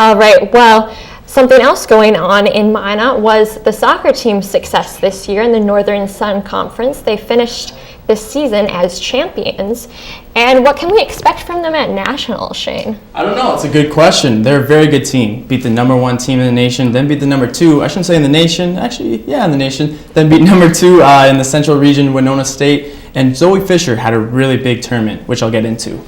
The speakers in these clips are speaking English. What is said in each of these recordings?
All right, well, something else going on in Minot was the soccer team's success this year in the Northern Sun Conference. They finished this season as champions. And what can we expect from them at Nationals, Shayne? I don't know. It's a good question. They're a very good team. Beat the number 1 team in the nation, then beat the number 2. I shouldn't say in the nation. Actually, yeah, in the nation. Then beat number 2 in the Central Region, Winona State. And Zoe Fisher had a really big tournament, which I'll get into.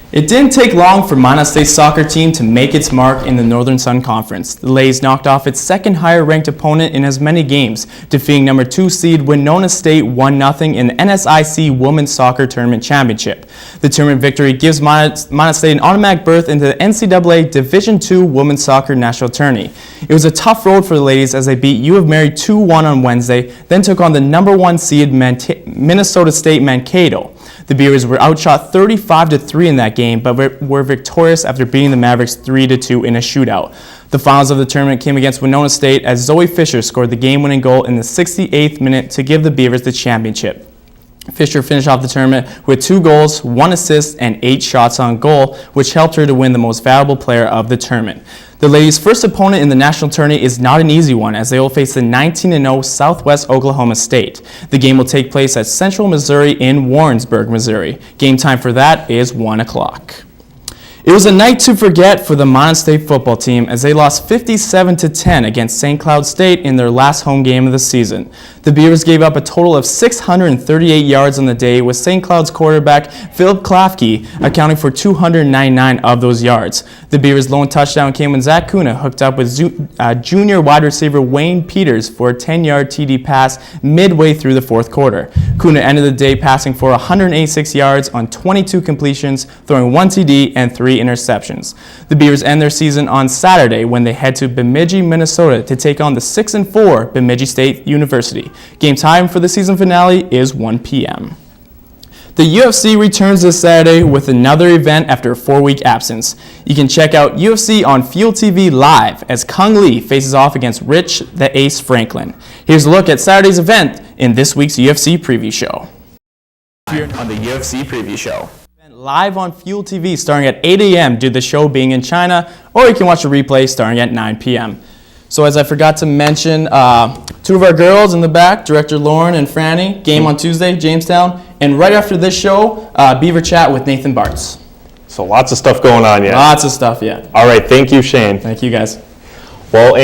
It didn't take long for Minot State's soccer team to make its mark in the Northern Sun Conference. The Lays knocked off its second higher-ranked opponent in as many games, defeating number 2 seed Winona State 1-0 in the NSIC Women's Soccer Tournament Championship. The tournament victory gives Minot State an automatic berth into the NCAA Division II Women's Soccer National Tourney. It was a tough road for the ladies as they beat U of Mary 2-1 on Wednesday, then took on the number 1 seed Minnesota State Mankato. The Beavers were outshot 35-3 in that game, but were victorious after beating the Mavericks 3-2 in a shootout. The finals of the tournament came against Winona State as Zoe Fisher scored the game-winning goal in the 68th minute to give the Beavers the championship. Fisher finished off the tournament with 2 goals, 1 assist, and 8 shots on goal, which helped her to win the most valuable player of the tournament. The ladies' first opponent in the national tourney is not an easy one, as they will face the 19-0 Southwest Oklahoma State. The game will take place at Central Missouri in Warrensburg, Missouri. Game time for that is 1 o'clock. It was a night to forget for the Minot State football team as they lost 57-10 against St. Cloud State in their last home game of the season. The Beavers gave up a total of 638 yards on the day, with St. Cloud's quarterback Philip Klafke accounting for 299 of those yards. The Beavers' lone touchdown came when Zach Kuna hooked up with junior wide receiver Wayne Peters for a 10-yard TD pass midway through the fourth quarter. Kuna ended the day passing for 186 yards on 22 completions, throwing 1 TD and 3 interceptions. The Beavers end their season on Saturday when they head to Bemidji, Minnesota to take on the 6-4 Bemidji State University. Game time for the season finale is 1 p.m. The UFC returns this Saturday with another event after a 4-week absence. You can check out UFC on Fuel TV live as Kung Lee faces off against Rich the Ace Franklin. Here's a look at Saturday's event in this week's UFC preview show. Here on the UFC preview show. Live on Fuel TV starting at 8 a.m. due to the show being in China, or you can watch a replay starting at 9 p.m. So as I forgot to mention, 2 of our girls in the back, Director Lauren and Franny, game on Tuesday, Jamestown. And right after this show, Beaver Chat with Nathan Bartz. So lots of stuff going on yet. Lots of stuff, yeah. All right, thank you, Shayne. Thank you, guys. Well.